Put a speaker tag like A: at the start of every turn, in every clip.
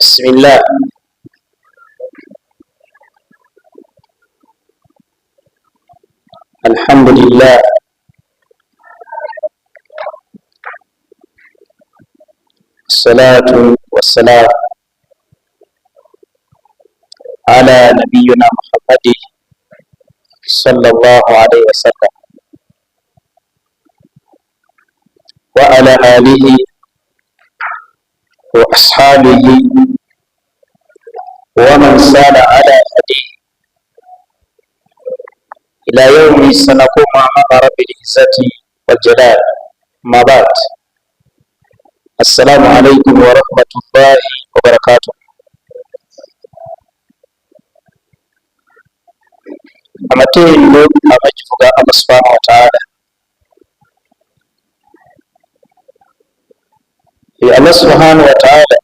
A: بسم الله. الحمد لله. الصلاة والسلام على نبينا محمد صلى الله عليه وسلم وعلى آله وأصحابه ومن سار على هديه إلى يوم سنقوم أمام رب العزة والجلال. ما بعد، السلام عليكم ورحمة الله وبركاته. amatendo abakivuga Allah subhanahu wa ta'ala. Allah subhanahu wa ta'ala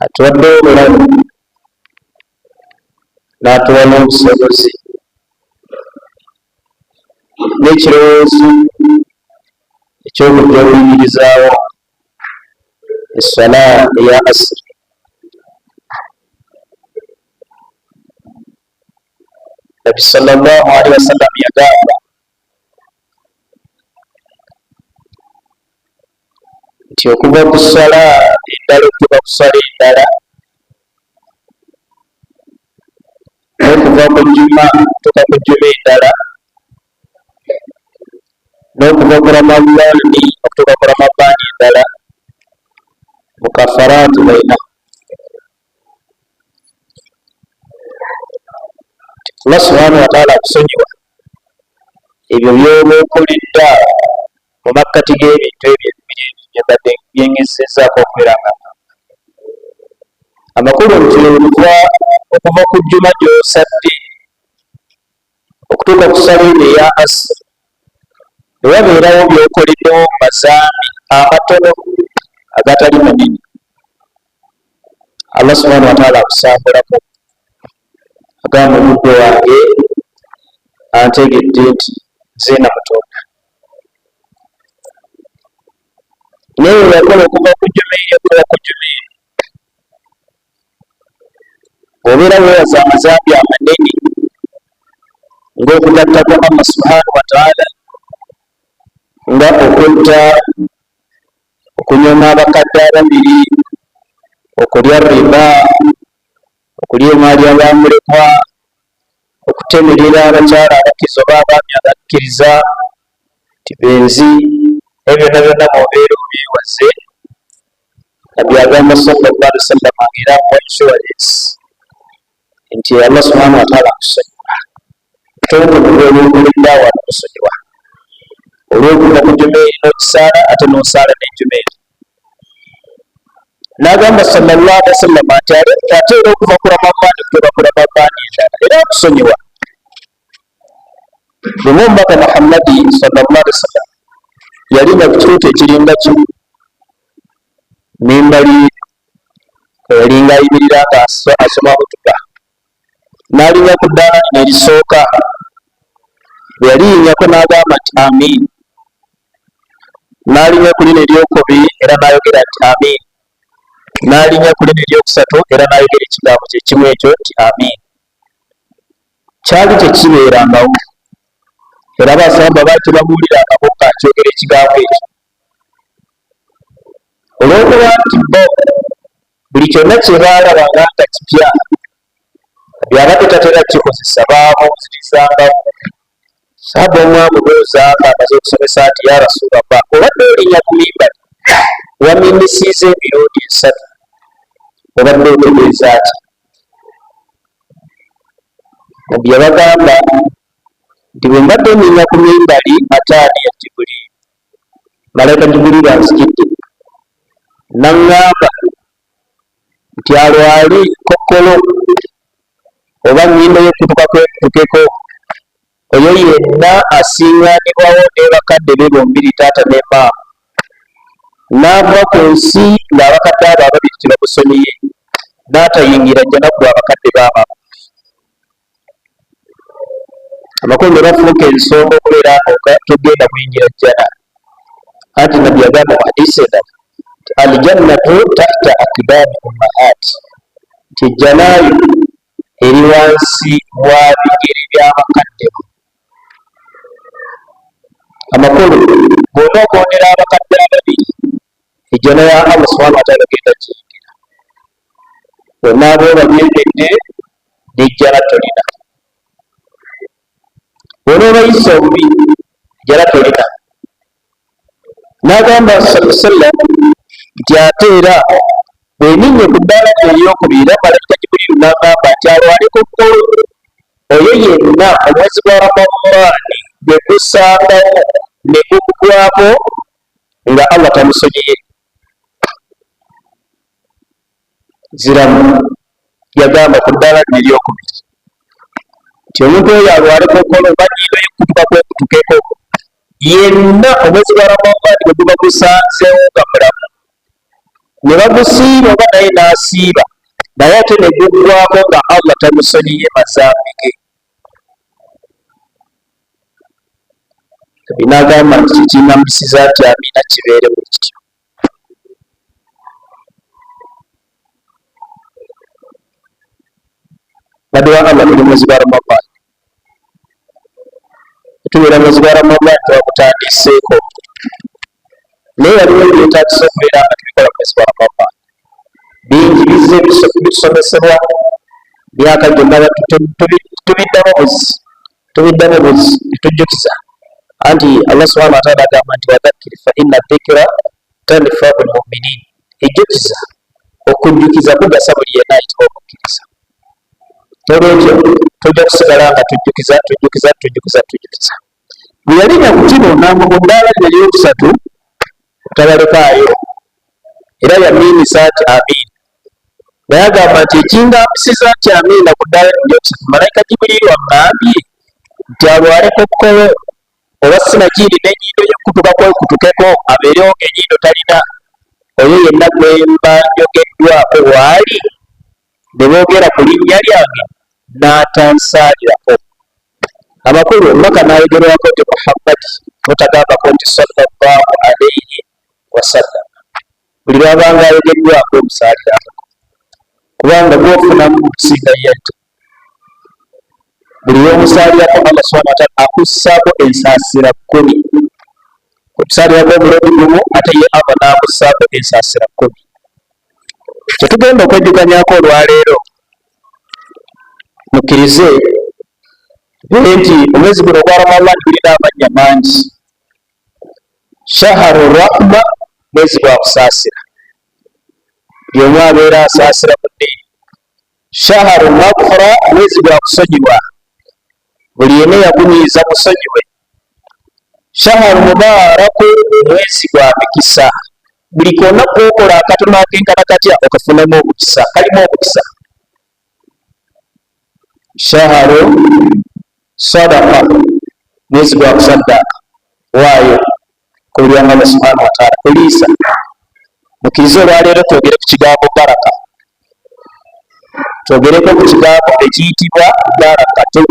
A: atuwadde obulamu n'atuwa n'obusobozi n'ekirowoozo ekyokujja okuyimirizaawo essala eya asiri. Nabi sallallahu alaihi wasallam yagamba nti okuva ku ssala endala okuva ku ssala endala, n'okuva ku jjuma tuka ku jjuma endala, n'okuva ku ramadaani okutuuka ku ramadaani endala, mukafaraatu baina. Allah subhanahu wa ta'ala akusonyiwa ebyo byoba okoledda mu makkati g'ebintu ebyo byebadde byengezezzaako okubeera nga amakulu nti okuva ku jjuma gy'osadde okutuuka ku ssala eno eya asiri ne wabeerawo by'okoleddewo mu mazaami amatono agatali manene, Allah subhanahu wa ta'ala akusambulako, agamba omuddo wange antegedde nti nze namutonda. naye yakola okuva ku jjuma eri okuva ku jjuma eri, obeera weewaza amazambi amanene ng'okugatta kwa Allah subhanahu wa ta'ala, nga okutta, okunyoma abakadde ababiri, okulya riba, okulya emaali abamulekwa, okutemerera abakyala abakizo b'abaami abakkiriza nti benzi, ebyo byonna byonna mubeera obyewaze. Nabbi agamba sallallahu alaihi wasallam era mu insurance nti Allah subhanahu wa ta'ala akusonyiwa tokuvuga olwokulinda awo akusonyiwa olwokuva ku jjuma eri n'okisaala ate n'osaala n'enjuma eri. N'agamba sallallahu alaihi wasallam nti ate era okuva ku ramadaani okutuuka ku ramadaani endala era akusonyiwa. Lumu omubaka Muhammadi sallallahu alaihi wasallam yalinga ku kituutu ekiringa kimu, mimbali yalinga ayimirira nga asoma hutuba, n'alinnya ku ddaala lino erisooka, bwe yaliyinyako n'agamba nti amiin, n'alinnya ku lino eryokubiri era n'ayogera nti amiin, n'alinnya ku lino eryokusatu era n'ayogera ekigambo kye kimu ekyo nti amiin. Kyali tekibeerangawo era abasamba baali tebamuwulirangako ng'akyogera ekigambo ekyo, olw'okuba nti bo buli kyonna kye baalabanga nga kipya byabadde tatera kikozesa baamuzirizangawo. Saaba omwamudooza ng'amaze okusomesa nti ya Rasulallah, obadde olinnya ku mimbali waminnisiiza emirundi 3, obadde otegeeza ki? Nabbi yabagamba nti bwe mbadde nninnya ku mimbali ataani ya Jibuliiri, malayika Jibuliiri anzijidde n'aŋŋamba nti alwali kokkolo oba nnyindo y'okutuka kwekutukeko, oyo yenna asiŋŋaanibwawo ne bakadde be bombiri taata ne maama, n'ava ku nsi ng'abakadde abo ababiri tebamusonyiye, n'atayingira jjanaku abakadde baama. Amakulu ne bafuuka ensonga okubeera nga togenda kuyingira jjana. Anti Nabbi yagamba mu hadiisi endala aljannatu tahta akdami ummahat, nti ejjanayo eri wansi wa bigere by'abakaddemu. Amakulu bw'oba ogondera abakadde ababiri, ejjana ya Allah subhanahu wa ta'ala genda kiyingira. Bonna ab'oba byendedde n'ejjana tolina. Bw'onooba yisa obubi ejjana tolina. N'agamba sallam nti ate era bw'eninnye ku ddaala eryokubiri era malayika Jibuliiru n'agamba nti alwaleko kkolo oyo yenna omwezi gwa Ramadaani gwe gusangawo ne gugwako nga Allah tamusonyiye, ziramu. Yagamba ku ddaala eryokubiri nti omuntu oyo alwaleko kkolo oba nnyindo y'ekutuka kwekutukeko yenna omwezi gwa Ramadaani gwe guba gusanzeewo nga mulamu ne bagusiiba oba naye n'asiiba naye ate ne guggwako nga Allah tamusonyiye mazambi ge. Binagamba nti kikinambisiza nti amiina kibeere bwe kityo. Badde wa Allah tuli mwezi gwa Ramadaani, tubeera mwezi gwa Ramadaani twagutandiseeko, naye waliwo ebyetaagisa okubeera nga tubikola mwezi gwa Ramadaani. Bingi bizze bitusomesebwa myaka gyonna tubiddamu buzi netujjukiza anti Allah subhanahu wa ta'ala agamba nti wadhakkir fa inna dhikra tanfa'u al-mu'minin. Ejjukiza, okujjukiza kugasa buli yenna ayitibwa omukkiriza. Olwekyo tujja kusigala nga tujjukiza. Bwe yalinya ku kino n'amuga eddaala lye eryokusatu tabalekaayo era yamiimisa nti amiina. Naye agamba nti ekingambisiza nti amiina ku ddaala lye eryokusatu, malayika Jibuliiru aŋŋambye nti alwaleko kkolo oba sinagiri n'ennyindo y'ekutuka kwekutukeko abeerewo ng'ennyindo talina, oyo yenna gwemba njogeddwako waali ne boogera ku linnya lyange n'atansaalirako. Amakulu omubaka n'ayogerwako nti Muhammadi mutagambako nti sallallahu alayhi wasallam. Buli lwabanga ayogeddwako omusaalirako kubanga gwofunamu okusinga yetto. Buli lw'omusaalirako Allah subhanahu wa ta'ala akussaako ensaasira 10. Okusaalirako omulundi gumu ate ye Allah n'akussaako ensaasira 10. Kyetugenda okwejjukanyako olwaleero mukkirize nti omwezi guno ogwa Ramadaani gulina amannya mangi. Shaharu rahma, mwezi gwa kusaasira, buli omu abeera asaasira munne. Shaharu maghfira, mwezi gwa kusonyiwa, buli yenna yagunyiiza musonyiwe. Shaharu mubaraku, mwezi gwa mikisa, buli konna kwokola akatono akenkana katya okafunamu omukisa, kalimu omukisa. Shaharu sadaqa, mwezi gwa kusaddaaka, waayo ku buli Allah subhanahu wa ta'ala kuliisa. Mukkirize olwaleero twogere ku kigambo baraka, twogereko ku kigambo ekiyitibwa barakatu,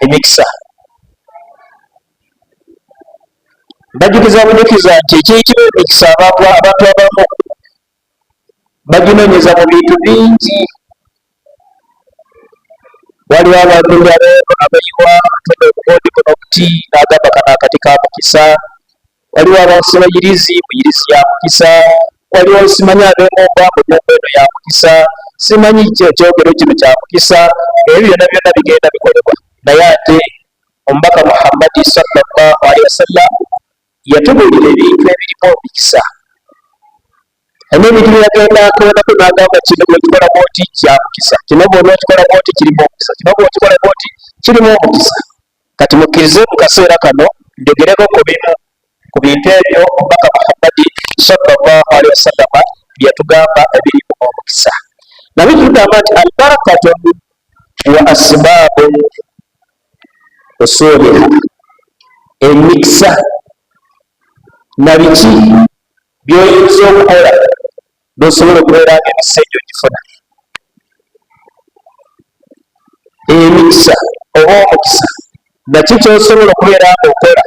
A: emikisa. Mbajjukiza bujukiza nti ekiyitibwa emikisa abantu abamu baginoonyeza mu bintu bingi. Waliwo abantu abayiwa obukondi buno obuti n'agamba kano akati ka mukisa. Waliwo abasobayirizi buyirizi ya mukisa. Waliwo simanyi ab'emumba mumba eno ya mukisa. Simanyi ekyogero kino kya mukisa. Ebyo byonna bigenda bikolebwa. Naye ate omubaka Muhammadi sallallahu alaihi wasallam yatubuulira ebintu ebirimu omukisa. N'ebintu byagenda akoonako n'agamba kino bw'okikola bw'oti kya mukisa, kino bw'onookikola bw'oti kirimu omukisa, kino bw'okikola bw'oti kirimu omukisa. Kati mukkirize mu kaseera kano njogereko ku bimu ku bintu ebyo omubaka Muhammadi sallallahu alaihi wasallam bye yatugamba ebirimu omukisa. Nabyo tugamba nti albarakatu wa asbaabu usuuliha, emikisa na biki by'oyinza okukola n'osobola okubeera ng'emikisa egyo ogifuna. Emikisa oba omukisa naki ky'osobola okubeera ng'okola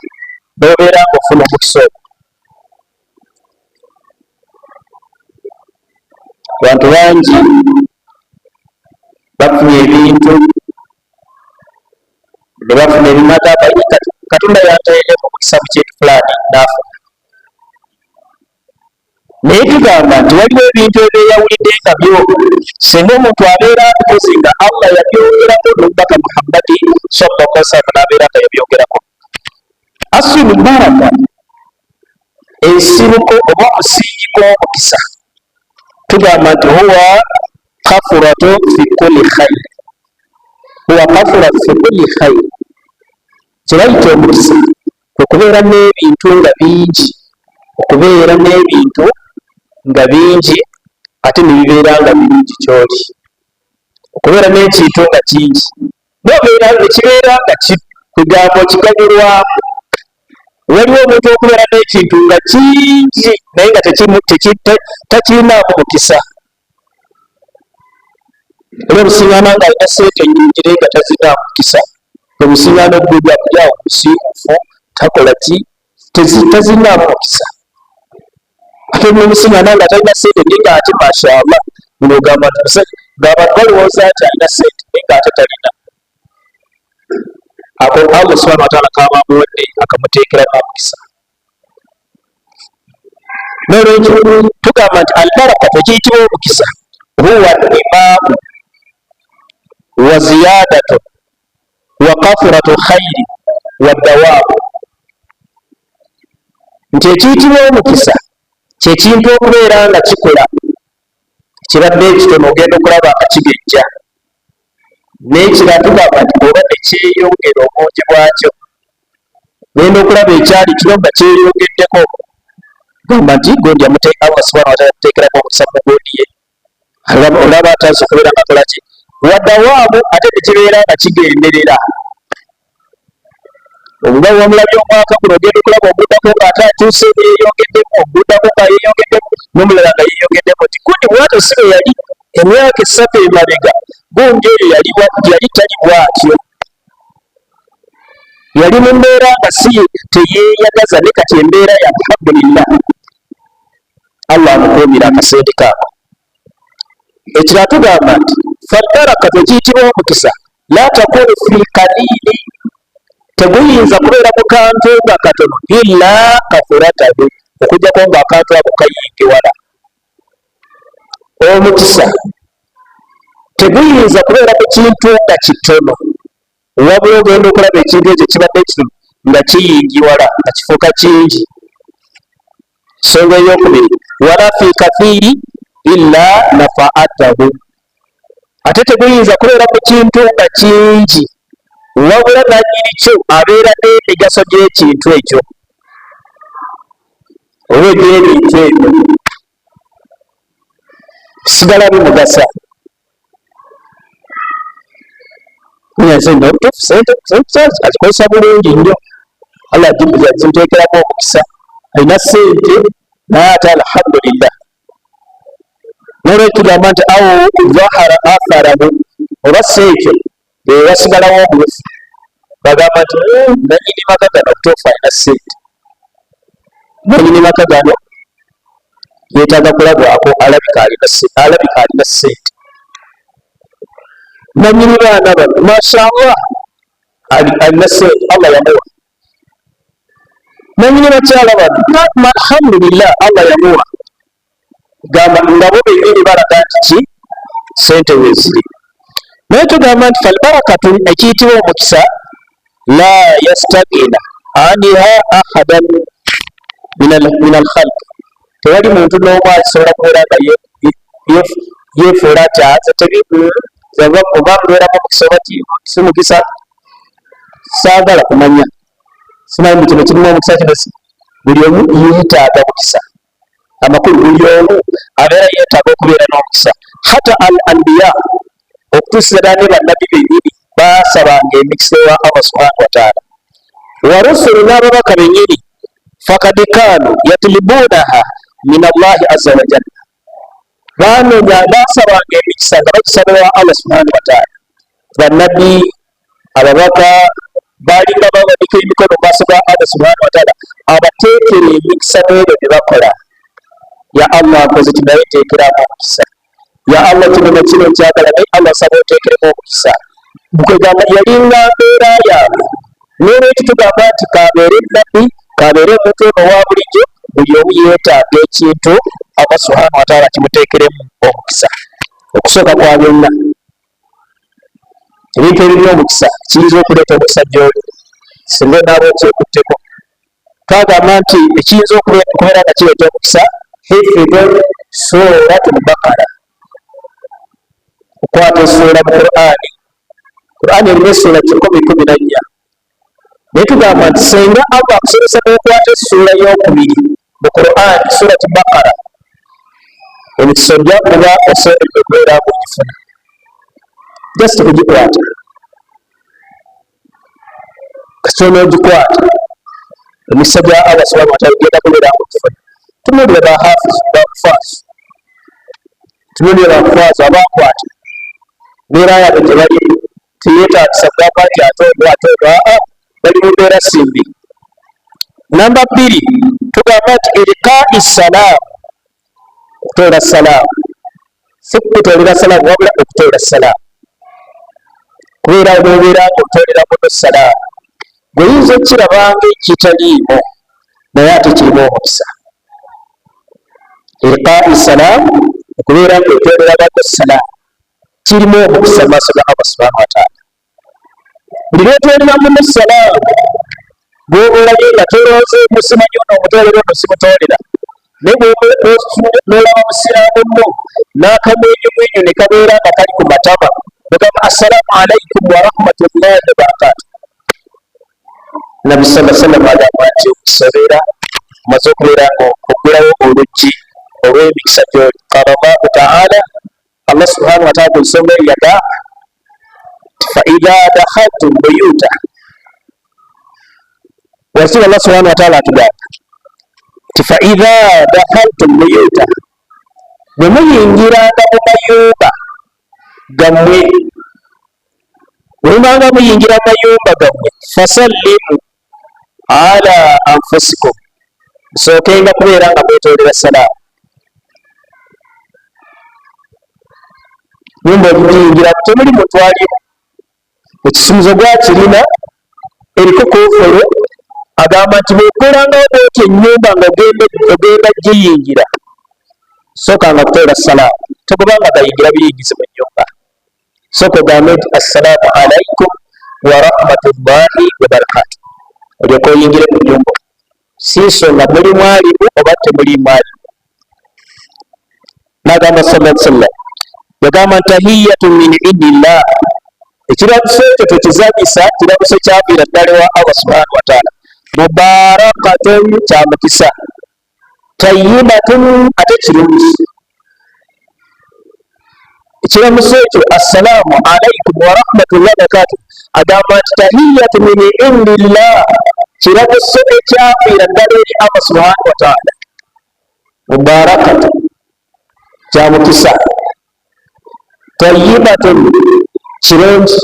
A: n'obeera ng'ofuna omukisa ogwo. abantu bangi bafunye ebintu ne bafuna ebimata Katonda yanteeremu omukisa mu kintu fulani naafa. Naye tugamba nti waliwo ebintu ebyeyawulidde nga byo singa omuntu abeera abikoze nga Allah yabyogerako n'omubaka Muhammadi sallallahu alaihi wasallam n'abeera nga yabyogerako. Aslu baraka, ensibuko oba omusingi gw'omukisa, tugamba nti huwa kafuratu fi kulli khayr, huwa kafuratu fi kulli khayr. Kibayita omukisa okubeera n'ebintu nga bingi, okubeera n'ebintu nga bingi ate nebibeera nga bingi kyoli, okubeera n'ekintu nga kingi nobeera nekibeera nga kigambo kiganyulwamu. Waliwo omuntu okubeera n'ekintu nga kingi naye nga takirinaamu mukisa. Era obusiŋŋaana nga alina sente nyingi naye nga tazinaamu mukisa, obusiŋŋaana obugwa kulyawo musiimufu takola ki, tazinaamu mukisa. Ate n'omusiŋŋaana nga talina sente naye nga ate mashallah ng'ogamba nti ng'abantu balowooza nti alina sente naye nga ate talina. Ako Allah subhanahu wa ta'ala kaba amuwadde akamuteekeramu omukisa. N'olwekyo tugamba nti albaraka tekiyitibwa omukisa, huwa imaamu wa ziyadatu wa kafuratu khayri wa dawaamu. Nti ekiyitibwa omukisa kyekintu okubeera nga kikola kirabbe ekitono ogenda okulaba nga kigejja, n'ekira tugamba nti oba nekyeyongera obungi bwakyo, genda okulaba ekyali kiro nga kyeyongeddeko, gamba nti gondi Allah subhanahu wa ta'ala yamuteekeramu omukisa mu gondi ye, olaba ataasa okubeera nga akola ki, waddawaamu ate nekibeera nga kigenderera. Omugabi wamulabye omwaka guno ogenda okulaba oguddako ng'ate atuuse yeyongeddemu, oguddako nga yeyongeddemu, n'omulala nga yeyongeddemu, nti gundi bwatyo si bwe yali emyaka 3 emabega, gundi eyo yali tali bwatyo, yali mu mbeera nga si teyeeyagaza, ne kati embeera ya alhamdulillah, Allah amukuumira akasente kaako. Ekira tugamba nti faddaraka tekiyitibwa omukisa la takunu fil qalili, teguyinza kubeera mu kantu nga katono illa kafuratahu, okujjako ng'akantu ako kayingiwala. Omukisa teguyinza kubeera mu kintu nga kitono, wabula ogenda okulaba ekintu ekyo kibadde kitono nga kiyingiwala nga kifuuka kingi. Ensonga ey'okubiri, wala fi kafiiri illa nafaatahu, ate teguyinza kubeera mu kintu nga kingi wabula nannyini kyo abeera n'emigaso gy'ekintu ekyo oba egy'ebintu ebyo sigala bimugasa. Azikozesa bulungi nnyo, Allah zimuteekeramu omukisa, alina sente naye ate alhamdulillah. Nolwekyo tugamba nti awo zahara atharahu, oba seekyo ewasigalawo obulufu, bagamba nti nanyini maka gano okutuufu alina sente, nanyini maka gano yeetaaga kulabwako, alabika alina sente. Nanyini baana bano mashallah alina sente, Allah yamuwa. Nanyini bakyala bano alhamdulillah, Allah yamuwa. Gamba nga bo bennyini balaga nti ki sente weeziri. Naye tugamba nti falbarakatu, ekiyitibwa omukisa, la yastagina aniha ahadan min alkhalq, tewali muntu n'omu asobola kubeera nga yeefuula ati oba mbeera mu mukisa oba si mukisa, saagala kumanya, simanyi mu kino kirimu omukisa, kino buli omu yeetaaga mukisa. Amakulu buli omu abeera yeetaaga okubeera n'omukisa. Hata al anbiya, okutuusira ddala ne bannabbi bennyini baasabanga emikisa ewa Allah subhanahu wa ta'ala. Wa rusulu, n'ababaka bennyini, fakad kaanu yatlubuunaha min Allahi azza wa jalla, baanoonya baasabanga emikisa nga bagisaba ewa Allah subhanahu wa ta'ala. Bannabbi, ababaka baalinga bawanika emikono mu maaso ga Allah subhanahu wa ta'ala abateekera emikisa n'ebyo bye bakola. Ya Allah nkoze kino naye nteekeramu omukisa. ya Allah kino na kino kyagala naye Allah asaba oteekeremu omukisa kwegamba yalinga mbeera yaabwe n'olwekyo tugamba nti kabeere nabbi kabeere omuntu ono owa bulijjo buli omu yeetaaga ekintu Allah subhanahu wa ta'ala kimuteekeremu omukisa. Okusooka kwa byonna ebintu ebirina omukisa kiyinza okuleeta omukisa gy'oli singa onaaba okyekutteko. Twagamba nti ekiyinza okubeera nga kireeta omukisa hifidhu suratul Baqara, okwata essuula mu Qur'ani erina essuula 114 naye tugamba nti singa Allah akusomesa n'okwata essuula y'okubiri mu Qur'ani surati Baqara emikisa ojja kuba osobola okubeera ng'ogifuna just kugikwata kasita n'ogikwata emikisa gya Allah subhanahu wa ta'ala genda kubeera ng'ogifuna. Tumuulire bahafizi bakufaasu, tumuulire bakufaasu abakwata mbeera yaabwe gye bali teyeetaagisa kugamba nti atondwa bali mu mbeera simbi. Namba 2 tugamba nti ilqaa'i salaam, okutoola salaamu, si kukutoolera salaamu wabula okutoola salaamu, kubeera n'obeera ng'otoolera muno salaamu gweyinza okukirabanga ekitaliimu naye ate kirimu omukisa. Ilqaa'i salaam, okubeera ng'otoolera banno salaamu kirimu omukisa mu maaso ga Allah subhanahu wa ta'ala. Buli lw'otoolera muno salaamu bw'olabye nga tolowooza musimanyi ono omutoolera ono simutoolera, naye n'olaba musiraamu nno n'akamwenyumwenyu ne kabeera nga kali ku matama ogamba assalaamu alaikum wa rahmatullahi wa barakatuh. Nabi sallallahu alaihi wasallam agamba nti okusobeera omaze okubeera ng'oggulawo oluggi olw'emikisa gy'oli. Qala Allahu ta'ala, Allah subhanahu wa ta'ala ku nsonga eyo yagamba fa idha dakhaltum buyuta, wazira Allah subhanahu wa ta'ala atugamba ti fa idha dakhaltum buyuta, bwe muyingiranga mu mayumba gammwe, bwe mubanga muyingira mu mayumba gammwe fasallimu ala anfusikum, musookenga kubeera nga mwetoolera salaamu. Nyumba ogiyingiramu temuli muntu alimu, ekisumuzo gwakirina eriko koofolo agamba nti bw'okolangawo bwoti ennyumba nga ogenda giyingira sookanga kutoolera salaamu, togobanga gayingira biyingize mu nnyumba. Sooka ogambe nti assalaamu alaikum wa rahmatullahi wa barakatuh, olyoka oyingire mu nnyumba, si nsonga muli mwalimu oba temuli mwalimu. N'agamba sallallahu alaihi wasallam, yagamba tahiyatu min indillah, ekirabuso ekyo tekizanyisa, kirabuso kyaviira ddala wa Allah subhanahu wa ta'ala, mubarakatun, kya mukisa, tayyibatun, ate kirungi. Ekiramuso ekyo assalaamu alaikum wa rahmatullahi wa barakatuh agamba nti tahiyatu min indillah, kirabuso ekyaviira ddala eri Allah subhanahu wa ta'ala, mubarakatun, kya mukisa, tayyibatun, kirungi.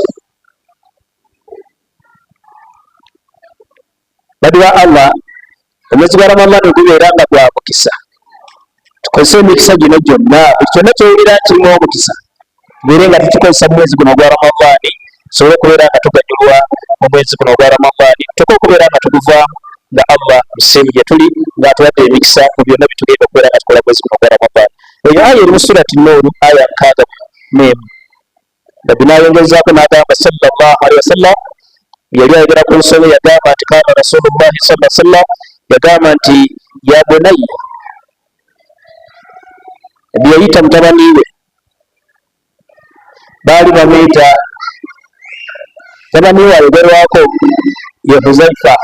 A: Badi wa Allah, omwezi gwa Ramadhan gubeera nga gwa mukisa, tukozese emikisa gino gyonna, buli kyonna kyowulira kirimu omukisa tubeere nga tukikozesa mu mwezi guno gwa Ramadhan, tusobole okubeera nga tuganyulwa mu mwezi guno gwa Ramadhan, tukola okubeera nga tuguvaamu nga Allah musiimi gye tuli ng'atuwadde emikisa mu byonna bitugenda okubeera nga tukola mwezi guno gwa Ramadhan. Eyo aya eri mu surati Nuuru aya 61. Nabbi n'ayongezaako n'agamba sallallahu alaihi wasallam, yali ayogera ku nsonga yagamba nti kaana rasulullahi sallallahu alaihi wasallam, yagamba nti ya bunayya, Nabbi yayita mutabani we, baali bamuyita mutabani we ayogerwako ye Huzaifa,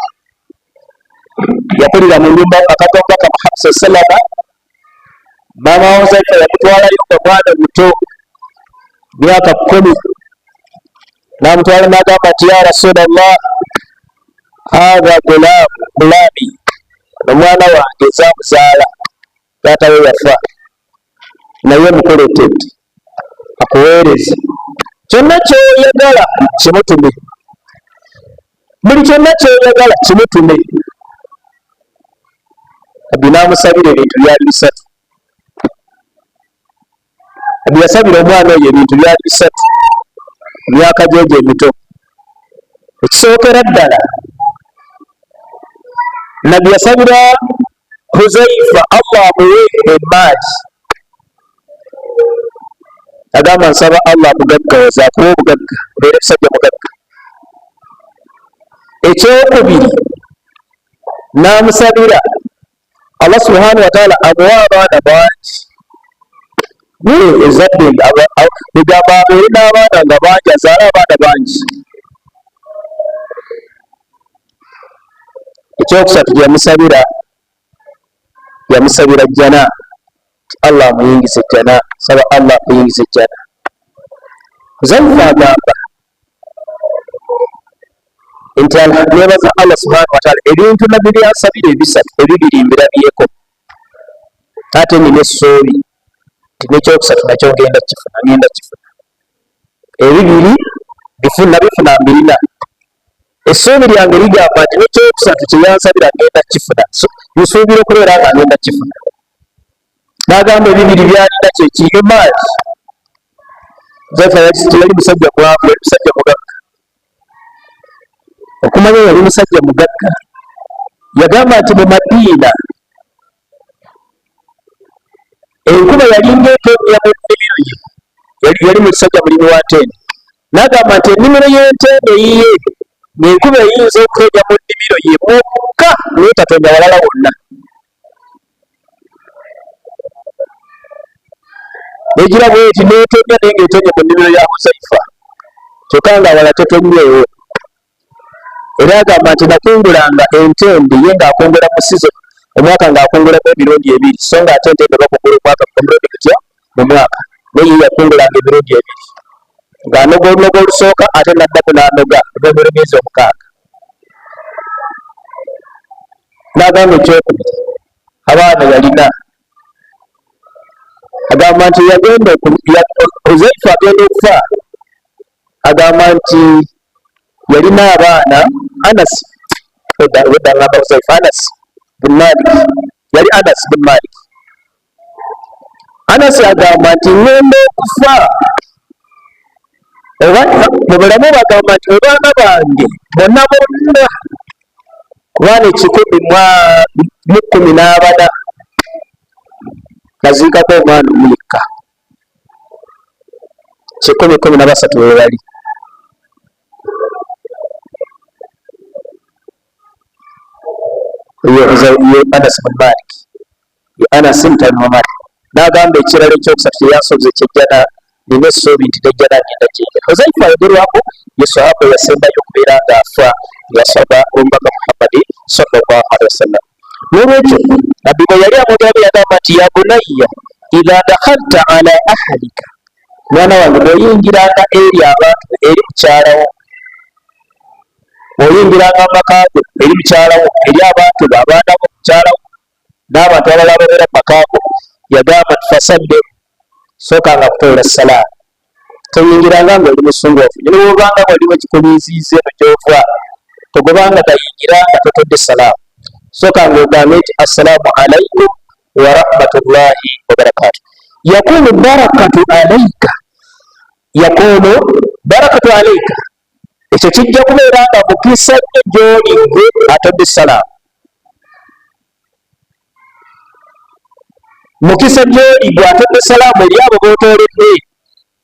A: yakulira mu nyumba akatonda ka Muhammad sallallahu alaihi wasallam. Maama wa Huzaifa yamutwalayo nga mwana muto myaka 10, n'amutwala n'agamba nti ya Rasulallah, hadha gulami, omwana wange nzaamuzaala, taata we yafa, naye mukoletedde akuweereze kyonna kyoyagala kimutume, buli kyonna kyoyagala kimutume. Nabbi n'amusabira ebintu byali 3. byasabira omwana oyo ebintu byali bisatu myaka gyegyo emito. Ekisookera ddala nabbi yasabira Huzaifa Allah amuwe emaali, agamba nsaba Allah amugaggawaza akuwa obugagga obeere musajja mugagga. Ekyokubiri n'amusabira Allah subhanahu wa ta'ala amuwa abaana bangi, ezadde egamba abeere n'abaana nga bangi, azaale abaana bangi. Ekyokusatu yamusabira jjana, Allah amuyingize jjana, saba Allah akuyingize jjana. Huzaifa agamba nti nebaza Allah subhanahu wa ta'ala ebintu nabbi byansabira ebisatu ebibiri mbirabyeko, ate nina essuubi nti nekyokusatu nakyo ngenda kifuna. Ebibiri nabifuna mbirina. Essuubi lyange ligamba nti nekyokusatu kyeyansabira ngenda kifuna, nsuubira okubeera nga ngenda kifuna. N'agamba ebibiri byalina kyekiri maali. Yali musajja mwavu, yali musajja mugagga. Okumanya yali musajja mugagga, yagamba nti mu Madiina enkuba yalinga etonnya mu nnimiro ye, yali musajja mulimi wa ntende. N'agamba nti ennimiro y'entende yiye ng'enkuba eyinza okutonnya mu nnimiro ye mwokka naye tatonnya walala wonna. Negira bweti netonnya naye ng'etonnya mu nnimiro ya Huzaifa, kyokka nga wala tetonnyeewo. Era agamba nti nakungulanga entende ye ng'akungula mu sizo omwaka ng'akungulamu emirundi 2, so nga ate entende bakungula omwaka emirundi gutya mu mwaka, naye ye yakungulanga emirundi 2, ng'anoga olunoga olusooka ate n'addamu n'anoga olw'emyezi 6. N'agamba ekyokubiri abaana yalina, agamba nti Huzaifa agenda okufa, agamba nti yalina abaana Anas bin Malik, yali Anas bin Malik. Anas agamba nti ngenda okufa, mu bulamu bagamba nti abaana bange bonna kubaana 114 kaziikako omwana omuyekka, 13 we bali. Ye Anas bin Malik, ye Anas mutani wa Malik. N'agamba ekirala ekyokusatu kyeyansoze kyejjana, nina essuubi nti nejjana ngenda gyenda. Huzaifa ayogerwako ye sahaba yasembayo okubeera ng'afa yasaba omubaka Muhammadi sallallahu alaihi wasallam. N'olwekyo nabbi bwe yali amugamba yagamba nti ya bunayya idha dakhalta ala ahlika, mwana wange bw'oyingiranga eri abantu, eri mukyalawo, bw'oyingiranga amakaago eri mukyalawo, eri abantu bo, abaana bo, mukyalawo n'abantu abalala ababeera mu makaago, yagamba nti fasalli, sookanga kutoola salaamu. Toyingiranga ng'oli musungoofu, ne bw'obanga waliwo ekikuliiziiza eno gy'ova, togobanga gayingira nga totodde salaamu. Sookanga ogambe nti assalaamu alaikum wa rahmatullahi wa barakatuh. Yakunu barakatu alaika, ekyo kijja kubeera nga mukisa nnyo gy'oli gwe atodde salaamu. Mukisa gy'oli gwe atodde salaamu eri abo b'otooledde.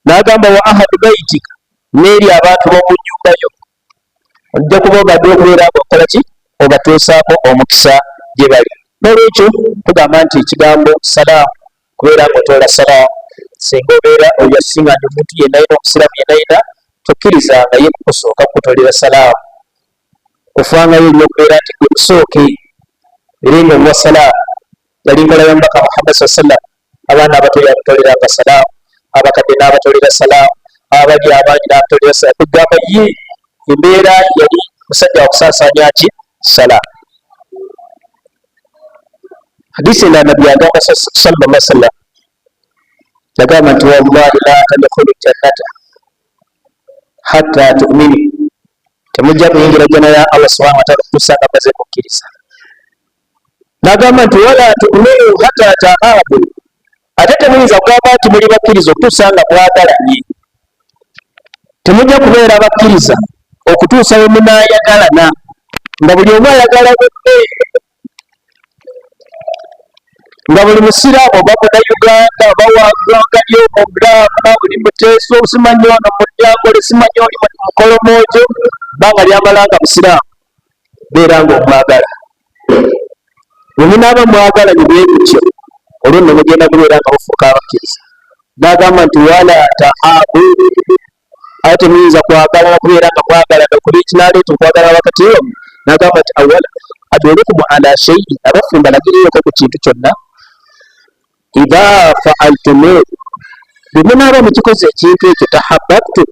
A: N'agamba wa ahadu baitika, n'eri abantu b'omu nnyumba yo, ojja kuba obadde okubeera nga okola ki, obatuusaako omukisa gye bali. N'olwekyo tugamba nti ekigambo salaamu, kubeera nga otoola salaamu, singa obeera oyasinganya omuntu yenna yina, omusiraamu yenna yina, tokkirizanga ye kukusooka kukutolera salaamu. Ofangayo eri okubeera nti gwe musooke era nga omuwa salaamu. Yali nkola ya Mubaka Muhammad sallallahu alaihi wasallam, abaana abato yabatoleranga salaamu, abakadde n'abatolera salaamu, abali abangi n'abatolera salaamu. Kugamba ye embeera yali musajja wa kusaasaanya ki salaamu. Hadisi endala nabbi agamba sallallahu alaihi wasallam, yagamba nti wallahi la tadkhulu jannata hatta tu'minu, temujja kuyingira jjana ya Allah subhanahu wa ta'ala okutuusa nga maze kukkiriza. N'agamba nti wala tu'minu hatta tahabu, ate temuyinza kugamba nti muli bakkiriza okutuusa nga mwagalanye. Temujja kubeera bakkiriza okutuusa we munaayagalana nga buli omu ayagala munne, nga buli musiraamu oba munnayuganda oba waggwanga ly'omugamba buli muteesa obusimanyi ono mudyangole simanyi oli mukolomoojo bbanga lyamala nga musiraamu beera nga omwagala. Bwe munaaba mwagalanye bwe mutyo olwo nno mugenda kubeera nga mufuuka abakkiriza. N'agamba nti wala tahaabu, ate temuyinza kwagalana kubeera nga mwagalana okuli kinaleeta okwagala wakati wammwe. N'agamba nti awala adulukum ala shay'in, abaffe mbalagirireeko ku kintu kyonna idha fa'altumuhu, bwe munaaba mukikoze ekintu ekyo tahabbabtu,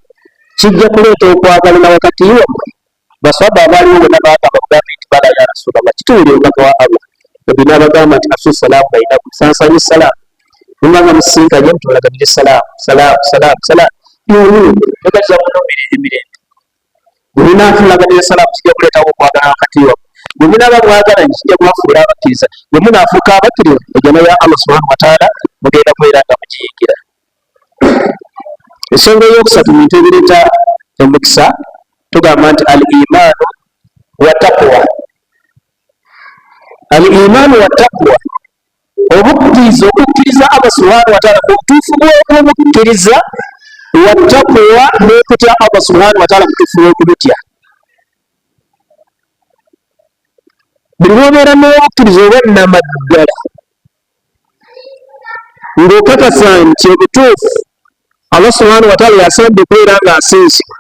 A: kijja kuleeta okwagalana wakati wammwe. Baswahaba abaaliwo bonna baagamba mugambe nti bala ya Rasulallah, kituwulire omubaka wa Allah. Bwe n'abagamba nti afsu salaamu bainakum, sansani salaamu, mumanga musisinkanye mutolaganire salaamu salaamu salaamu salaamu negatiza muno emirembe. Bwe munaafulaganire salaamu kijja kuleetawo okwagala wakati wammwe. Bwe munaaba mwagalanye kijja kubafuula abakkiriza. Bwe munaafuuka abakkiriza ejjana ya Allah subhanahu wa ta'ala mugenda kubeera nga mugiyingira. Ensonga ey'okusatu mu bintu ebireeta omukisa tugamba nti al imaanu wa taqwa. Al imaanu wa taqwa, obukkiriza okukkiriza Allah subhanahu wa ta'ala ku butuufu bw'okukkiriza, wa taqwa n'okutya Allah subhanahu wa ta'ala ku butuufu bw'okumutya. Buli lw'obeera n'obukkiriza obwannamaddala ng'okakasa nti obutuufu Allah subhanahu wa ta'ala yasabye okubeera ng'asinzibwa,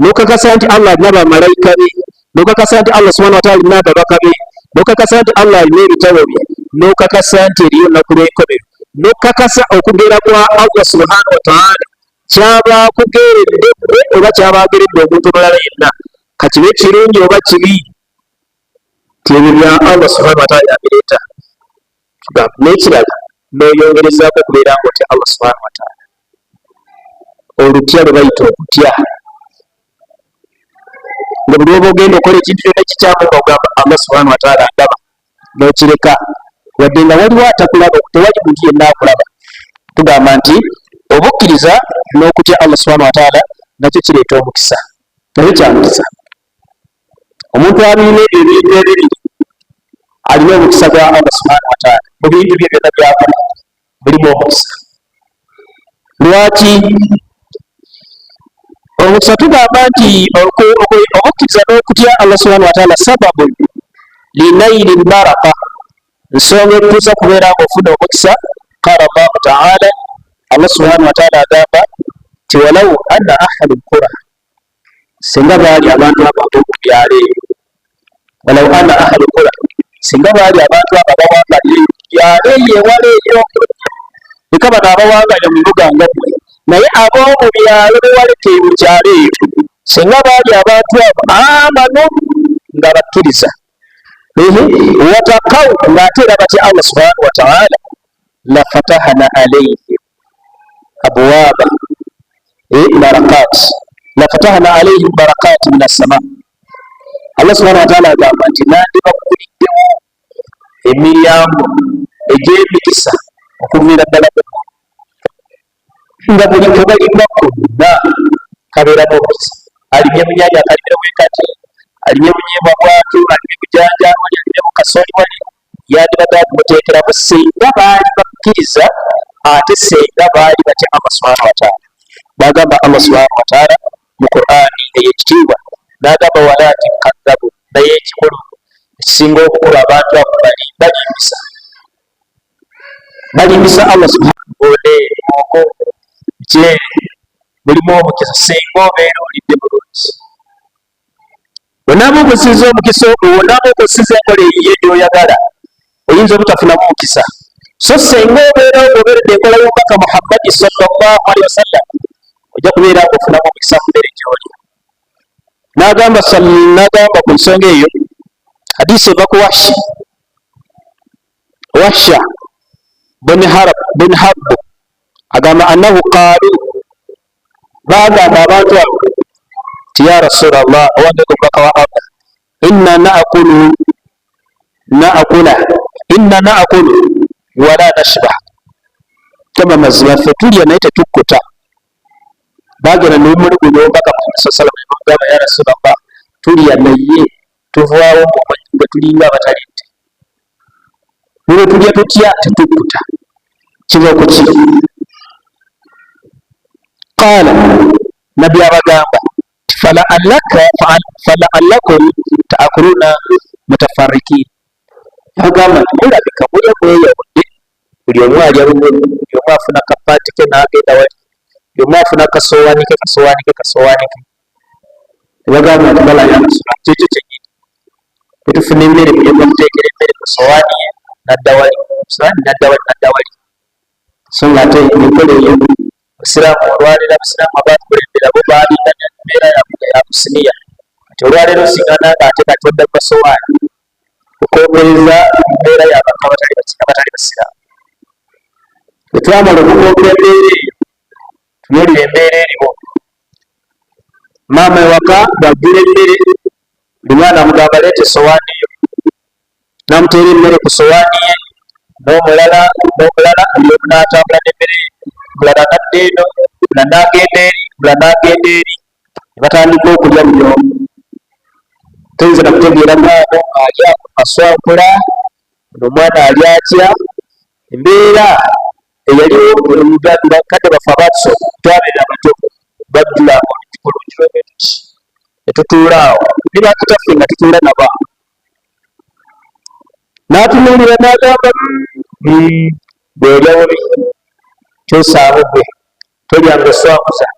A: n'okakasa nti Allah alina bamalayika be, n'okakasa nti Allah subhanahu wa ta'ala alina ababaka be, n'okakasa nti Allah alina ebitabo bye, n'okakasa nti eriyo olunaku lw'enkomerero, n'okakasa okugera kwa Allah subhanahu wa ta'ala kyaba akugeredde ggwe oba kyaba ageredde omuntu omulala yenna, kakibe kirungi oba kibi, ti ebyo bya Allah subhanahu wa ta'ala yabireeta. N'ekirala n'oyongerezaako okubeera ng'otya Allah subhanahu wa ta'ala. Olutya lwe bayita okutya, nga buli oba ogenda okola ekintu kyonna ekikyamu nga ogamba Allah subhanahu wa ta'ala ndaba, n'okireka wadde nga waliwo atakulaba, tewali muntu yenna akulaba. Tugamba nti obukkiriza n'okutya Allah subhanahu wa ta'ala nakyo kireeta omukisa, nakyo kya mukisa. Omuntu abirina ebyo ebintu ebibiri alina omukisa gwa Allah subhanahu wa ta'ala. Mu bintu bye byonna byakola mulimu omukisa. Lwaki omukisa? Tugamba nti okukkiriza n'okutya Allah subhanahu wa ta'ala sababu linaili baraka, nsonga etuusa kubeera ng'ofuna omukisa. Qala Allahu ta'ala, Allah subhanahu wa ta'ala agamba nti walau anna ahli lqura, singa baali abantu abantu mu byalo ebyo, walau anna ahli lqura, singa baali abantu abo abawangalira byalo eyo ewala eyo, leka bano abawangalira mu bibuga nga mmwe, naye ab'omu byalo bewalekeye mu kyalo eyo, singa baali abantu abo amanu nga bakkiriza, watakaw ng'ate era batya Allah subhanahu wa ta'ala, la fatahna alayhim abwaaba barakat, la fatahna alayhim barakat min as-sama. Allah subhanahu wa ta'ala agamba nti nandibaguliddewo emiryango egy'emikisa okuviira ddala nga buli kebalima konna kabeeramu omukisa. Alimye mu nnyanja akalimira wekati, alimye mu nnyimba bwatu, alimye mu jjanja wali, alimye mu kasoli wali, yandibadde akumuteekeramu singa baali bakkiriza, ate singa baali batya Allah subhanahu wa ta'ala. Bagamba Allah subhanahu wa ta'ala mu Qur'ani ey'ekitiibwa, n'agamba walakin kaddabu, naye ekikulu ekisinga obukulu abantu abo balimbisa Allah subhanahu wa ta'ala. Kyeri mulimu omukisa singa obeera olidde bulungi. Onaaba okusinza omukisa ogwo, onaaba okusinza enkola eyiye gy'oyagala, oyinza obutafunamu mukisa. So singa obeera ogoberedde enkola y'omubaka Muhammadi sallallahu alaihi wasallam, ojja kubeera ng'ofunamu omukisa ku mmere gy'oli. N'agamba ku nsonga eyo hadisi eva ku Wahsha bin Harb agamba annahu qaalu, bagamba abantu abo ti ya Rasulallah, owange omubaka wa Allah, inna naakulu wala nashba, Kama mazima ffe tulya naye tetukkuta. Bagenda n'omuli guno mpaka Muhammad sallallahu alaihi wasallam n'agamba ya Rasulullah tulya naye tuvaawo nga tulinga abatalidde. Bwe tulya tutya tetukkuta. Kiva ku ki? Qaala nabbi abagamba fala'allakum ta'kuluna mutafarrikin. Agamba nti mulabika mulya mweyawudde, buli omu alya lumu, buli omu afuna kapaati ke n'agenda wali, buli omu afuna kasowaani ke. Nebagamba nti bala ya Rasulullah kyekyo kyennyini tetufuna emmere buli omu amuteekera emmere ku sowaani ye n'adda wali, so nga ate enkola eyo Abasiraamu olwaleero Abasiraamu abatukulembera bo baalinda embeera yaabwe ya kusiniya. Kati olwaleero singana ng'ate kati odda ku masowaani okwogereza embeera y'abantu abatali Basiraamu. Bwe twamala okukookera embeera eyo tunuulira embeera eriwo. Maama ewaka bw'ajjula emmere buli mwana amugamba leeta essowaani yo, n'amuteera emmere ku sowaani ye, n'omulala buli omu n'atambula n'emmere ye, mulala n'adda eno, mulala n'agenda eri, ne batandika okulya buli omu. Toyinza na kutegeera mwana alya aswankula, buli omwana alya atya. Embeera eyaliwo bakadde baffe abaatusooka twabeera abato bajjulanga olukulungi lw'ebintu ne tutuula awo ne bakitaffe nga tutuula nabo awo. N'atunuulira n'agamba bw'olya bubi kyosaabu gwe, tolyanga oswamuza,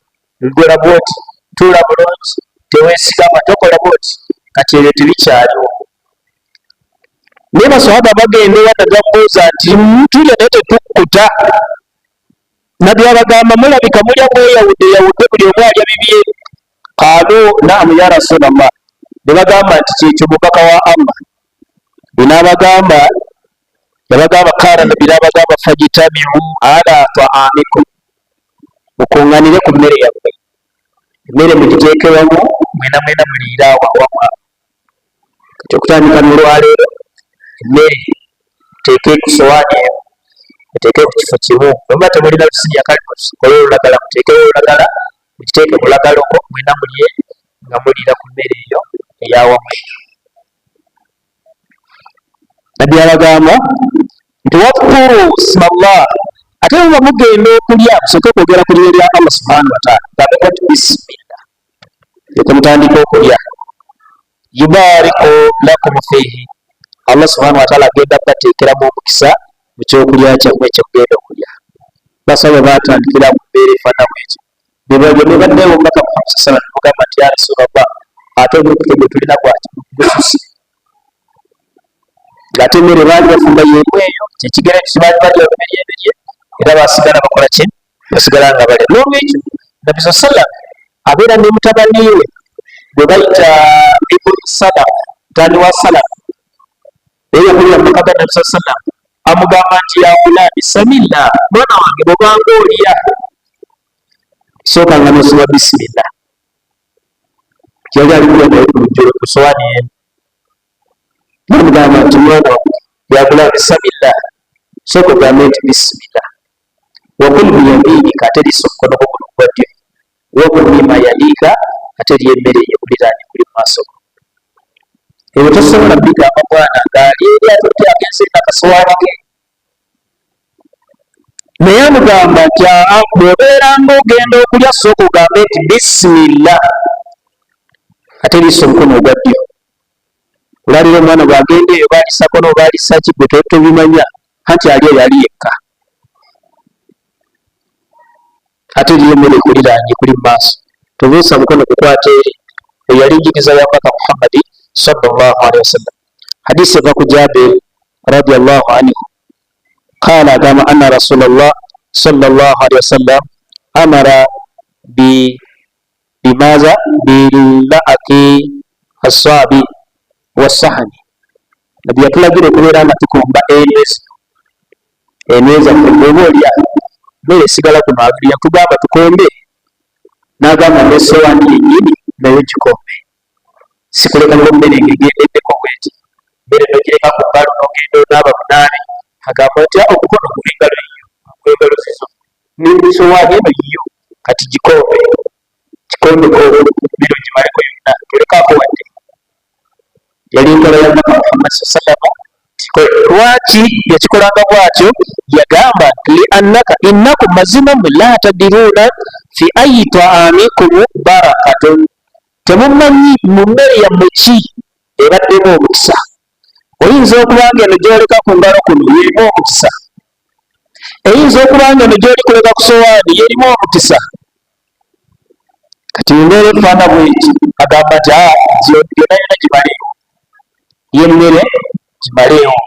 A: ngola bwoti, tuula bulungi, teweesigama, tokola bwoti. Kati ebyo tebikyaliwo. Naye baswahaba bagenda ewa nagamubuuza nti tulya naye tetukkuta. Nabbi abagamba mulabika mulya mweyawudde buli omu alya bibye. Qaalu naamu ya Rasulallah. Ne bagamba nti kyekyo mubaka wa Allah. Yabagamba kaana nabbi n'abagamba fajtamiu ala ta'amikum, mukuŋŋaanire ku mmere yammwe, emmere mugiteeke wamu, mwena muliire awo awamu. Kati okutandika n'olwaleero emmere muteeke ku sowaani eyo, muteeke ku kifo kimu. Oba temulina lusinya kale mukole olulagala, muteekewo olulagala, mugiteeke mu lulagala okwo, mwena mulye nga muliira ku mmere eyo ey'awamu eyo. Nabbi abagamba nti wadhkuru isma Allah, ate bwe mugenda okulya musooke kwogera ku linnya lya Allah subhanahu wa ta'ala, gambeko nti bisimillah, leka mutandika okulya. Yubariku lakum fihi, Allah subhanahu wa ta'ala agenda kubateekeramu omukisa mu kyokulya kyammwe kyemugenda okulya. Basaba baatandikira mu mbeera efaanamu ekyo. Ne baddeewo mbaka Muhammad sallallahu alaihi wasallam ne mugamba nti ya Rasulallah, ate omukisa gwe tulina gwaki gususi. Ng'ate emmere baali bafumba y'emu eyo, kyekigera nti baali balya eberye era baasigala bakola ki? Basigala nga balya. N'olwekyo Nabbi sallallahu alaihi wasallam abeera ne mutabani we gwe bayita Ibnu Salama, mutani wa Salama. Naye yakulira mu maka ga Nabbi sallallahu alaihi wasallam, amugamba nti ya gulaami samillah, mwana wange bw'obanga olya sookanga n'osoma bisimillah. Yali alikulya naye ku lujjolo ku sowaani y'emu. Namugamba nti mwana wange ya gulaami samillah, sooka ogambe nti bisimillah. Wakul biyaminika, ate liisa omukono gwo guno ogwa ddyo. Wakul mimma yaliika, ate lya emmere ekuliraanye kuli mu maaso go. Ebyo tosobola bigamba mwana ng'ali eri atudde agenze n'akasowaani ke. Naye amugamba nti bw'obeeranga ogenda okulya sooka ogambe nti bisimillah, ate liisa omukono ogwa ddyo. Olwaliro omwana bw'agenda eyo baalisako n'obaalisa ki gwe tobimanya, anti ali eyo ali yekka. Ate eriyo emmere ekuliraanye kuli mu maaso, tobuusa mukono kukwata eri. Eyo yali njigiriza ya Mubaka Muhammadi sallallahu alaihi wasallam. Hadiisi eva ku Jaabir radiyallahu anhu qaala, agamba anna Rasulullah sallallahu alaihi wasallam amara bimaza billaaki assaabi wasahani. Nabbi yatulagira okubeera nga tukomba enweza bw'oba olya mmere esigala kuno agirya, tugamba tukombe, n'agamba n'essowaani yennyini nayo gikombe. Sikuleka ngo mmere ng'egendeddeko bweti, mmere n'ogireka ku ngalo n'ogenda onaaba munaabe, agamba nti omukono guli ngalo eyo, gw'engalo zizo. n'ebisowaani eno yiyo kati gikombe bino gimaleko yonna tolekako wadde. Yali enkola ya Mukama Muhammad sallallahu alaihi wasallam. Lwaki yakikolanga bw'atyo? Yagamba liannaka innakum mazima la tadiruuna fi ayi taamikum barakatun, temumanyi mu mmere yammwe ki ebaddemu omukisa. Oyinza okubanga eno gyoleka ku ngalo kuno yerimu omukisa, eyinza okubanga eno gyoli kuleka ku sowaani yerimu omukisa. Kati embeera efaana bweti agamba nti yonna yonna gimaleewo, yemmere gimaleewo.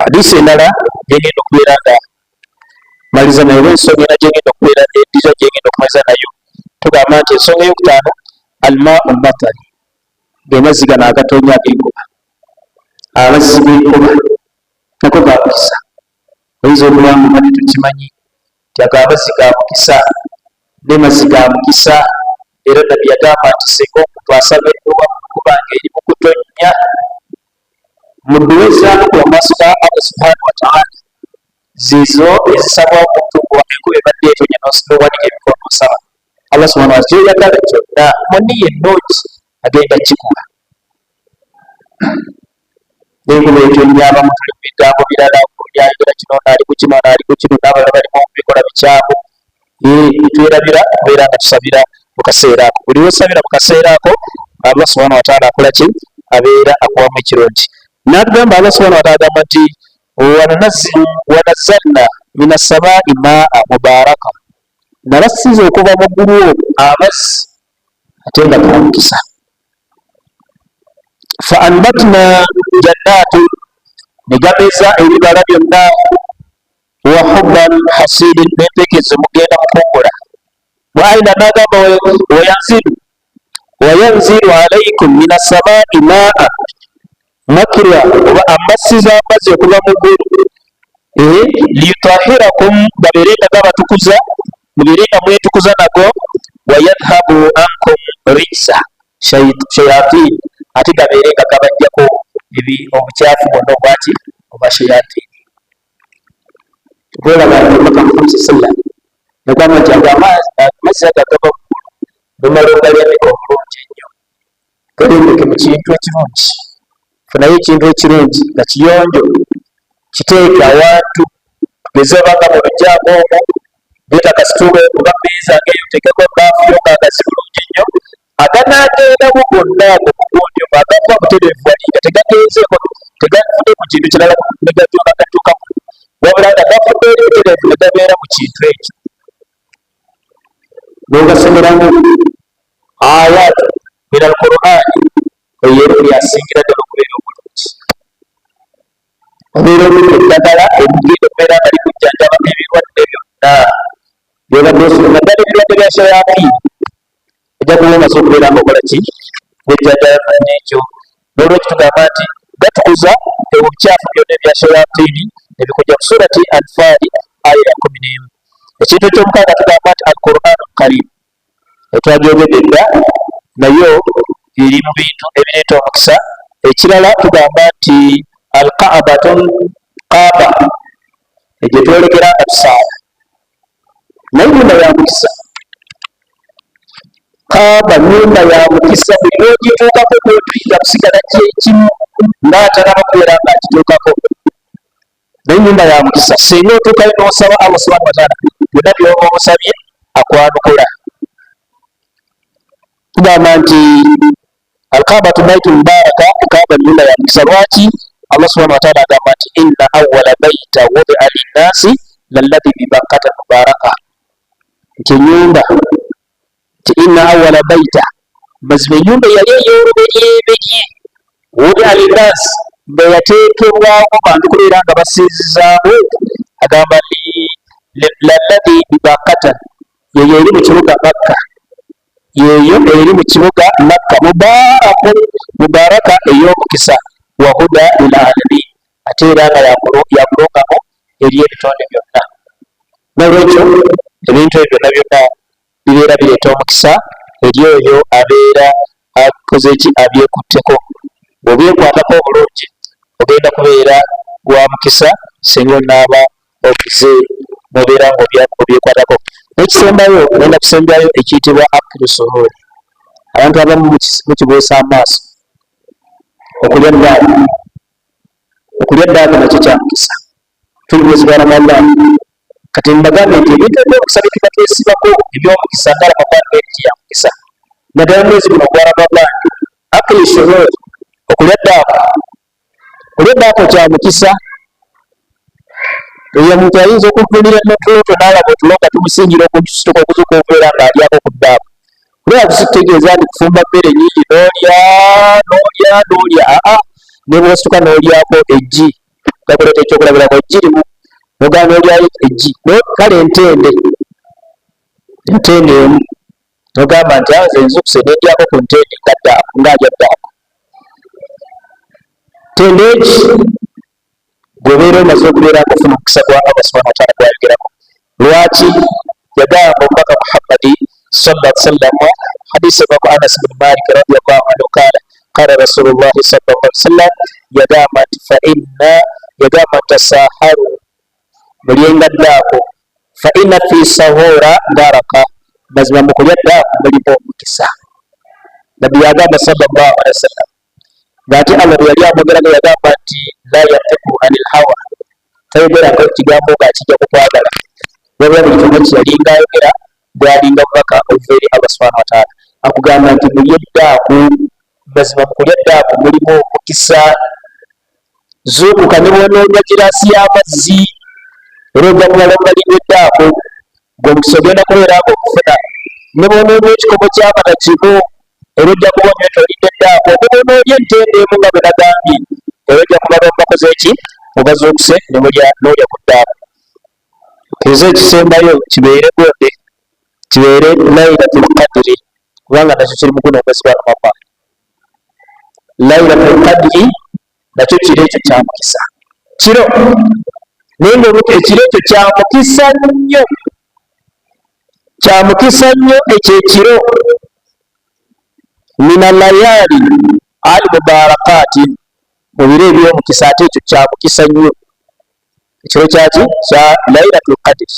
A: Hadiisi endala gyengenda okubeera nga maliza nayo ensonga era gyengenda okubeera endiza gyengenda okumaliza nayo, tugamba nti ensonga ey'okutaano almaau matari, ge mazzi gano agatonya ag'enkuba. Amazzi g'enkuba nako ga mukisa. Oyinza okuba nga mmadde tukimanyi nti ago amazzi ga mukisa, ne mazzi ga mukisa. Era nabbi yagamba nti singa omuntu asaba edduwa kuba ng'eri mu kutonnya, mu dduwa ezaamuku amaaso ga Allah subhanahu wa ta'ala zizo ezisabwa omuntu enkuba ebadde etonya n'owanika emikono n'osaba, Allah subhanahu wa ta'ala kyoyagala kyonna mu nniya ennungi agenda kikuwa. N'enkuba etonnya abamu tuli mu bigambo birala byayogera kino naali ku kino naali ku kino, n'abalala balimu bikola bikyamu. Twerabira kubeera nga tusabira mu kaseera ako. Buli lwosabira mu kaseera ako Allah subhanahu wa ta'ala akola ki? Abeera akuwamu ekirungi. N'atugamba Allah subhanahu wa ta'ala agamba nti wanazzalna mina samaa'i maa'an mubaaraka, nabasiza okuva mu ggulu amazzi ate nga ga mukisa. Fa anbatna jannatin, ne gameza ebibala byonna, wa hubban hasiidin, n'empeke zemugenda mukungula. Wa aina n'agamba wayanzilu alaikum mina samaa'i maa'an makira, oba amasiza amazzi okuva mu ggulu, liyutahhirakum, gabeere nga gabatukuza, mubeere nga mwetukuza nago. Wayadhhabu ankum rijsa shayatin, ate gabeere nga gabajjako obukyafu bwonna obwaki obwa shayatin. Nagamba nti amazzi ago agava mu ggulu lumala ogalyamika obulungi ennyo, galembeke mu kintu ekirungi. Funayo ekintu ekirungi nga kiyonjo, kiteeke awantu, tugeze obanga mu lujjaago omwo, leeta kasitule oba mmeeza ngeyo, oteekeko ebbaafu yo ng'agazi bulungi nnyo, aganaagendamu gonna ago mugundi oba agafa butereevu wali nga tegagenzeeko, tegafudde mu kintu kirala ne gatuuka gatuukamu, wabula nga gafudde eri butereevu ne gabeera mu kintu ekyo. N'ogasomeramu ayat min al-Qur'ani, eyo lyasingira ddala okubeera obulungi. Obeera olina eddagala erigenda okubeera nga likujjanjaba ebirwadde byonna byobadde osoma, naddala ebirwadde bya shayatin ojja kuba omaze okubeera nga okola ki? Wejjanjaba n'ekyo. N'olwekyo tugamba nti gatukuza obukyafu byonna ebya shayatin ne bikujja mu surati Anfaal aya ya 11. Ekintu eky'omukaaga tugamba nti al-Qur'an al-Karim, etwagyogedde dda, nayo eri mu bintu ebireeta omukisa. Ekirala tugamba nti al-Ka'batun, Kaaba egyo twolekera nga tusaala, naye nyumba ya mukisa. Kaaba nyumba ya mukisa, buli lwogituukako gwotuyinza kusigala kyekimu ng'atanaba kubeera nga akituukako. Naye nyumba ya mukisa, singa otuukayo n'osaba Allah subhanahu wa ta'ala byonna by'oba omusabye akwanukula. Tugamba nti al-Kaabatu baitul mubaaraka, Kaaba nyumba ya mukisa. Lwaki? Allah subhanahu wa ta'ala agamba nti inna awwala baita wudi'a linnaasi lalladhi bi Bakkata mubaaraka, nti ennyumba, nti inna awwala baita, mazima ennyumba yali ey'oluberyebelye, wudi'a linnaasi, nga yateekebwawo bantu kubeera nga basinzizaamu, agamba lalladhi bi Bakkata, yeyo eri mu kibuga Makka, yeyo eri mu kibuga Makka, mubaaraka ey'omukisa, wa huda lil alamin, ate era nga yakulongamu eri ebitonde byonna. Nolwekyo ebintu ebyo byonna byonna bibeera bireeta omukisa eri oyo abeera akoze ki? Abyekutteko. Bw'obyekwatako obulungi ogenda kubeera gwa mukisa singa onaaba okuze mubeera ng'obyekwatako. N'ekisembayo nenda kusembayo ekiyitibwa akilu suhuri. Abantu abamu mukibuusa amaaso okulya eddaaka. Okulya eddaaka nakyo kya mukisa. Tuli mwezi wa Ramadhan. Kati mbagambe nti ebintu eby'omukisa bye tuba twesibako eby'omukisa nga Ramadhan bw'eri ya mukisa. Naddala mwezi guno gwa Ramadhan, akilu suhuri, okulya eddaaka. Okulya eddaaka kya mukisa. Oyo omuntu ayinza okuvunira n'otuloto n'alaba otulo nga tumusingira okukisituka okuzuka okubeera ng'alyako ku ddaaka. Kulaba kusitegeeza nti kufumba mmere nnyingi n'olya ne bw'osituka n'olyako eggi. Takuleeta ekyokulabirako eggi limu n'ogamba n'olyayo eggi. Kale entende emu n'ogamba nti nze nzukuse n'endyako ku ntende ng'alya ddaaka. Ntende egi gwebeera omaze okubeera ng'ofuna omukisa gwa Allah subhanahu wa ta'ala gwayogerako. Lwaki? Yagamba omubaka Muhammadi sallallahu alaihi wasallam, hadisi eva ku Anas bin Malik radiyallahu anhu qala Rasulullah sallallahu alaihi wasallam, yagamba nti tasaharu, mulyenga ddaako, fa inna fi sahura baraka, mazima mu kulya ddaako mulimu omukisa. Nabbi yagamba sallallahu alaihi wasallam ng'ate Allah bwe yali amwogeraga yagamba nti la yantiqu anil hawa, tayogerako ekigambo ng'akijja kukwagala. Wabula buli kimu kye yali ng'ayogera bw'alinga mubaka ova eri Allah subhanahu wa ta'ala. Akugamba nti mulye eddaaku, mazima mu kulya eddaaku mulimu omukisa. Zuukuka ne bw'onoonywa giraasi y'amazzi era ojja kumala omalimu eddaaku, ng'omukisa ogenda kubeera ng'okufuna. Ne bw'onoonywa ekikopo ky'amata kimu era ojja kuba onywa tolidde eddaako. Oba bw'onoolya entende emu nga bwe nagambye era ojja kumala obakoze eki obazuukuse n'olya ku ddaako. Ezo ekisembayo kibeere gonde, kibeere Lailatul Qadri, kubanga nakyo kiri mu guno omwezi gwa Ramadhan. Lailatul Qadri nakyo kiro ekyo kya mukisa. Kiro naye ng'oluka ekiro ekyo kya mukisa nnyo, kya mukisa nnyo ekyo ekiro. Mina layali al mubarakati, mu biro eby'omukisa ate ekyo kya mukisa nnyo. Ekiro kyaki? Kya Lailatul Qadr,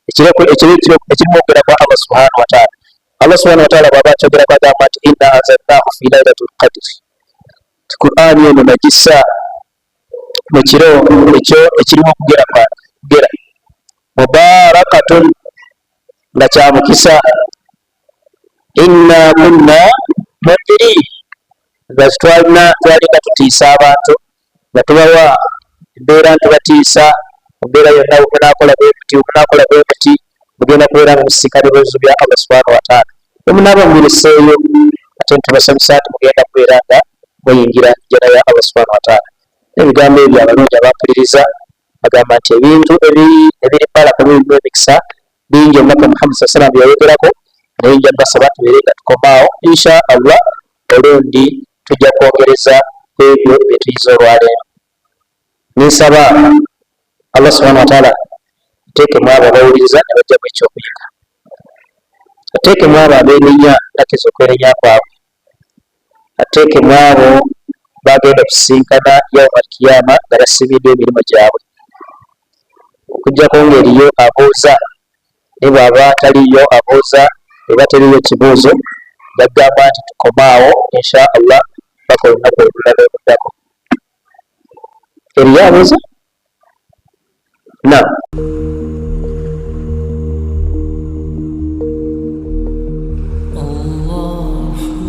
A: ekiro ekirimu okwogera kwa Allah subhanahu wa ta'ala. Allah subhanahu wa ta'ala bw'aba akyogerako agamba nti inna anzalnahu fi Lailatul Qadr. Qur'ani eno nagissa mu kiro ekyo ekirimu okugera mubarakatun, nga kya mukisa. Inna kunna mundirin, nga twalinga tutiisa abantu, nga tubawa embeera ntubatiisa mu mbeera yonna. Omunaakola bwe muti mugenda kubeera nga musisinkana ebibuzo bya Allah subhanahu wa ta'ala. Bwe munaaba mubireseeyo ate ntubasanyusa nti mugenda kubeera nga muyingira jjana ya Allah subhanahu wa ta'ala. Ebigambo ebyo abalungi abampuliriza bagamba nti ebintu ebiri balaka birimu emikisa bingi omubaka Muhammad sallallahu alaihi wasallam byayogerako, naye nja basaba tubeere nga tukomaawo. Insha Allah olundi tujja kwongereza ku ebyo bye tuyize olwaleero. Ninsaba Allah subhanahu wa ta'ala ateekemu abo abawuliriza ne bajjamu ekyokuyiga, ateekemu abo abeenenya nakiza okwenenya kwabwe, ateekemu abo bagenda kusisinkana yawma al-kiyama nga basibiddwa emirimu gyabwe. Okuggyako ng'eriyo abuuza, ne bw'aba taliyo abuuza, eba teriyo kibuuzo, bagamba nti tukomaawo insha Allah paka olunaku olulala oluddako. Eriyo abuuza? Naam.